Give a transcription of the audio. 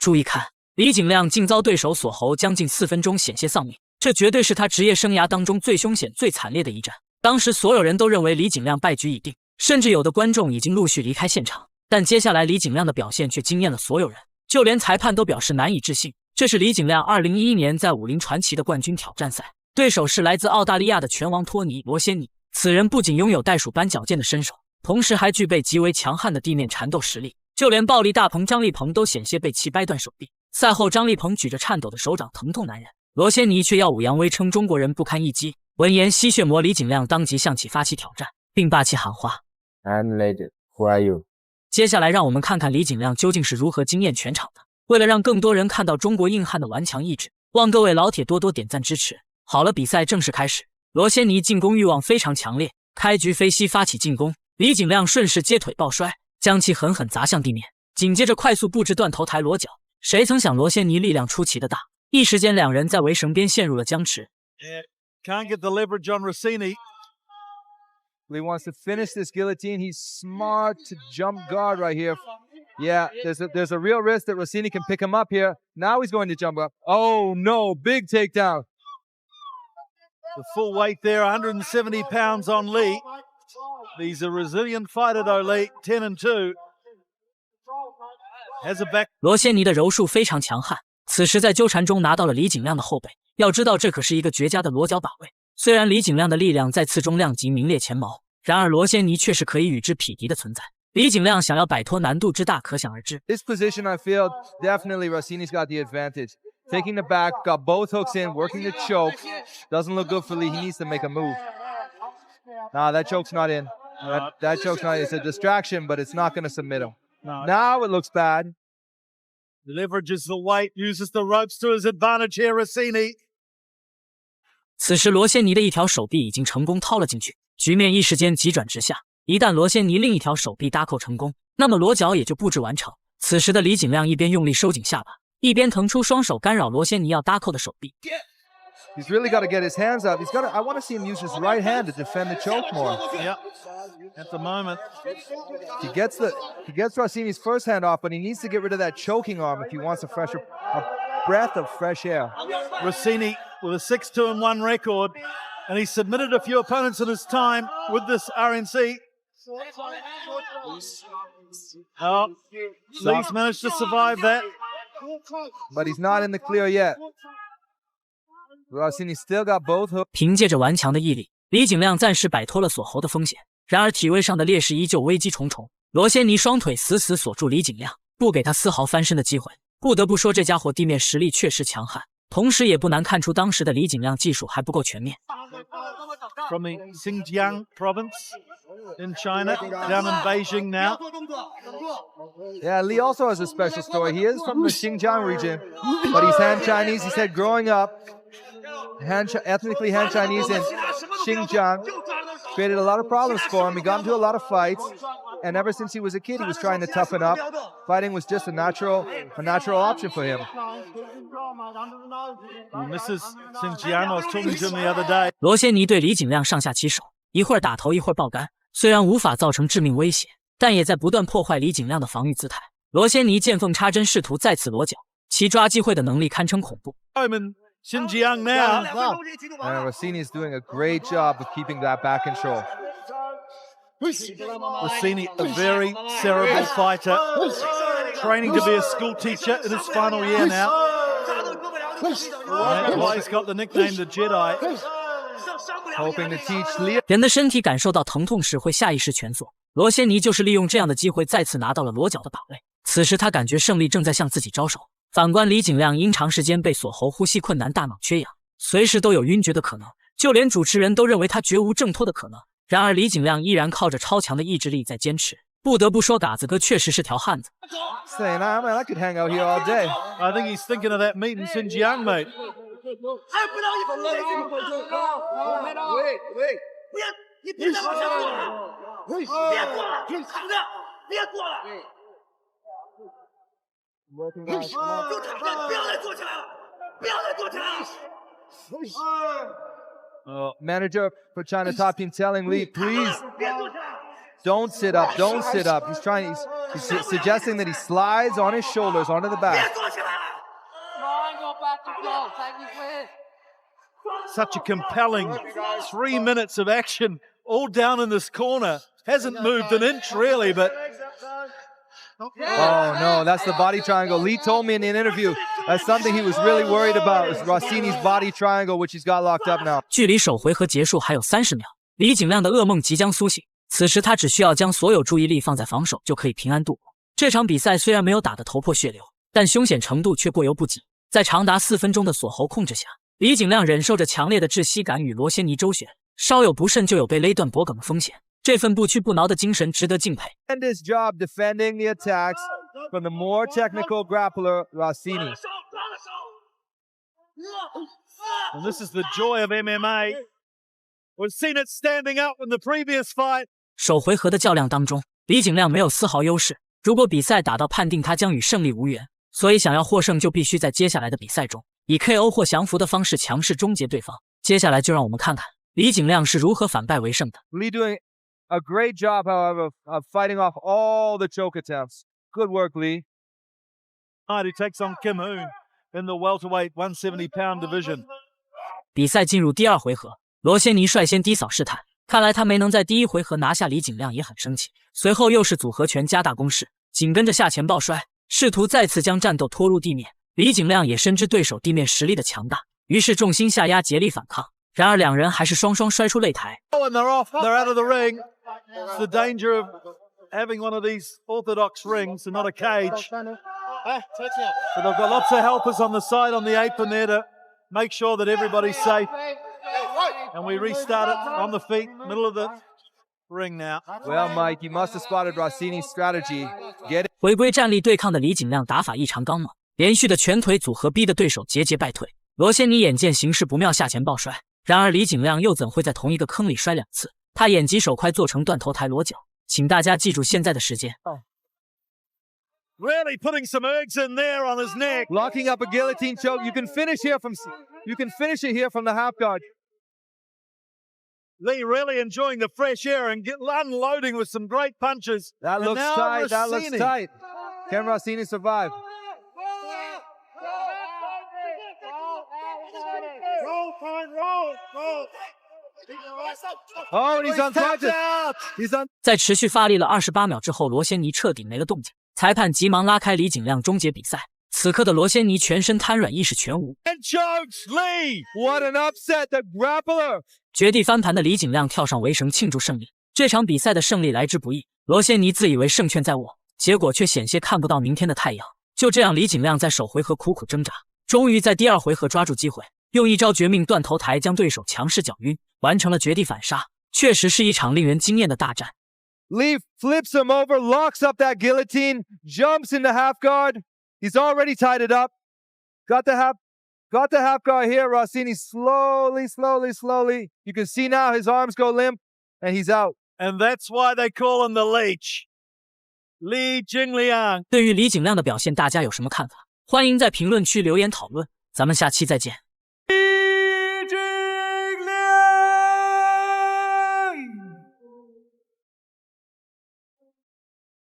注意看，李景亮竟遭对手锁喉将近4分钟，险些丧命。这绝对是他职业生涯当中最凶险、最惨烈的一战。当时所有人都认为李景亮败局已定，甚至有的观众已经陆续离开现场。但接下来李景亮的表现却惊艳了所有人，就连裁判都表示难以置信。这是李景亮2011年在武林传奇的冠军挑战赛，对手是来自澳大利亚的拳王托尼·罗先尼。此人不仅拥有袋鼠般矫健的身手，同时还具备极为强悍的地面缠斗实力，就连暴力大鹏张立鹏都险些被其掰断手臂。赛后，张立鹏举着颤抖的手掌疼痛难忍，罗先尼却耀武扬威，称中国人不堪一击。闻言，吸血魔李景亮当即向其发起挑战，并霸气喊话 ：“I'm legend. Who are you？” 接下来，让我们看看李景亮究竟是如何惊艳全场的。为了让更多人看到中国硬汉的顽强意志，望各位老铁多多点赞支持。好了，比赛正式开始。罗先尼进攻欲望非常强烈，开局飞膝发起进攻，李景亮顺势接腿抱摔，将其狠狠砸向地面，紧接着快速布置断头台裸脚。谁曾想罗先尼力量出奇的大，一时间两人在围绳边陷入了僵持。Can't get the leverage on Rossini. He wants to finish this guillotine. He's smart to jump guard right here. Yeah, there's a real risk that Rossini can pick him up here. Now he's going to jump up. Oh no, big takedown. The full weight there, 170 pounds on Lee. He's a resilient fighter though, Lee, 10-2. Has a back. 罗先尼的柔术非常强悍，此时在纠缠中拿到了李景亮的后背。要知道，这可是一个绝佳的裸脚把位。虽然李景亮的力量在次中量级名列前茅，然而罗先尼却是可以与之匹敌的存在。李景亮想要摆脱难度之大，可想而知。This position, I feel definitely Rossini's got the advantage. Taking the back, got both hooks in, working the choke. Doesn't look good for Lee. He needs to make a move. Nah, that choke's not in. That choke's not in. It's a distraction, but it's not going to submit him. No. Now it looks bad. Leverages the weight, uses the ropes to his advantage here, Rossini. 此时罗先尼的一条手臂已经成功掏了进去，局面一时间急转直下。一旦罗先尼另一条手臂搭扣成功，那么裸脚也就布置完成。此时的李景亮一边用力收紧下巴，一边腾出双手干扰罗先尼要搭扣的手臂。He's really got to get his hands up. I want to see him use his right hand to defend the choke more. Yep. At the moment, he gets Rossini's first hand off, but he needs to get rid of that choking arm if he wants a breath of fresh air. Rossini with a 6-2-1 record, and he submitted a few opponents in his time with this RNC. Oh, Lee's managed to survive that. But he's not in the clear yet. Rossini still got both hooks. 凭借着顽强的毅力，李景亮暂时摆脱了锁喉的风险。然而体位上的劣势依旧危机重重。罗先尼双腿死死锁住李景亮，不给他丝毫翻身的机会。不得不说，这家伙地面实力确实强悍，同时也不难看出当时的李景亮技术还不够全面。From the Xinjiang province in China, down in Beijing now. Yeah, Lee also has a special story. He is from the Xinjiang region, but he's Han Chinese. He said growing up, ethnically Han Chinese in Xinjiang created a lot of problems for him. He got into a lot of fights, and ever since he was a kid, he was trying to toughen up. Fighting was just a natural option for him. He misses Xinjiang. I was talking to him the other day. 罗先尼对李景亮上下其手，一会儿打头，一会儿爆杆，虽然无法造成致命威胁，但也在不断破坏李景亮的防御姿态。罗先尼见缝插针，试图再次裸脚，其抓机会的能力堪称恐怖。Xinjiang now. And Rossini is doing a great job of keeping that back control. Rossini, a very cerebral fighter, training to be a school teacher in his final year now. Well, he's got the nickname the Jedi. Hoping to teach Lee. 人的身体感受到疼痛时会下意识蜷缩，罗先尼就是利用这样的机会再次拿到了裸脚的把位。此时他感觉胜利正在向自己招手。反观李景亮，因长时间被锁喉，呼吸困难，大脑缺氧，随时都有晕厥的可能，就连主持人都认为他绝无挣脱的可能。然而李景亮依然靠着超强的意志力在坚持。不得不说，嘎子哥确实是条汉子。Saying, man, I could hang out here all day. I think he's thinking of that meet in Xinjiang, mate. Manager for China Top Team telling Lee, please Don't sit up. Don't sit up. He's suggesting that he slides on his shoulders onto the back. Such a compelling 3 minutes of action, all down in this corner. Hasn't moved an inch really, but... Oh no, that's the body triangle. Lee told me in an interview that's something he was really worried about, is Rossini's body triangle, which he's got locked up now. 距离首回合结束还有30秒，李景亮的噩梦即将苏醒。此时他只需要将所有注意力放在防守，就可以平安度过。这场比赛虽然没有打得头破血流，但凶险程度却过犹不及。在长达4分钟的锁喉控制下，李景亮忍受着强烈的窒息感与罗先尼周旋，稍有不慎就有被勒断脖颈的风险。这份不屈不挠的精神值得敬佩。And his job defending the attacks from the more technical grappler Rossini. And this is the joy of MMA. We've seen it standing up in the previous fight. 首回合的较量当中，李景亮没有丝毫优势。如果比赛打到判定他将与胜利无缘，所以想要获胜就必须在接下来的比赛中以 KO 或降服的方式强势终结对方。接下来就让我们看看李景亮是如何反败为胜的。Lee doing a great job, however, of fighting off all the choke attempts. Good work, Lee. Who takes on Kim Hoon in the welterweight 170-pound division. 比赛进入第2回合，罗先尼率先低扫试探，看来他没能在第1回合拿下李景亮也很生气。随后又是组合拳加大攻势，紧跟着下前抱摔，试图再次将战斗拖入地面。李景亮也深知对手地面实力的强大，于是重心下压，竭力反抗。然而两人还是双双摔出擂台。Oh, and they're off. They're out of the ring. It's the danger of having one of these orthodox rings and not a cage. But they've got lots of helpers on the side on the apron there to make sure that everybody's safe. And we restart it on the feet, middle of the ring now. Well, Mike, you must have spotted Rossini's strategy. Get it. 回归站立对抗的李景亮打法异常刚猛，连续的拳腿组合逼得对手节节败退。罗先尼眼见形势不妙，下前抱摔。然而李景亮又怎会在同一个坑里摔2次？他眼疾手快做成断头台裸脚。请大家记住现在的时间。Really putting some eggs in there on his neck. Locking up a guillotine choke. You can finish it here from the half guard. Lee really enjoying the fresh air and unloading with some great punches. That looks tight. That looks tight. Can Rossini survive? Oh, and he's unconscious. He's on. 在持续发力了28秒之后，罗先尼彻底没了动静。裁判急忙拉开李景亮，终结比赛。此刻的罗先尼全身瘫软，意识全无。And chokes Lee. What an upset! The grappler. 绝地翻盘的李景亮跳上围绳庆祝胜利。这场比赛的胜利来之不易，罗先尼自以为胜券在握，结果却险些看不到明天的太阳。就这样，李景亮在首回合苦苦挣扎，终于在第2回合抓住机会，用一招绝命断头台将对手强势搅晕，完成了绝地反杀。确实是一场令人惊艳的大战。Lee flips him over, locks up that guillotine, jumps into half guard. He's already tied it up. Got the half guard here. Rossini slowly. You can see now his arms go limp, and he's out. And that's why they call him the Leech. Li Jingliang. 对于李景亮的表现，大家有什么看法？欢迎在评论区留言讨论。咱们下期再见。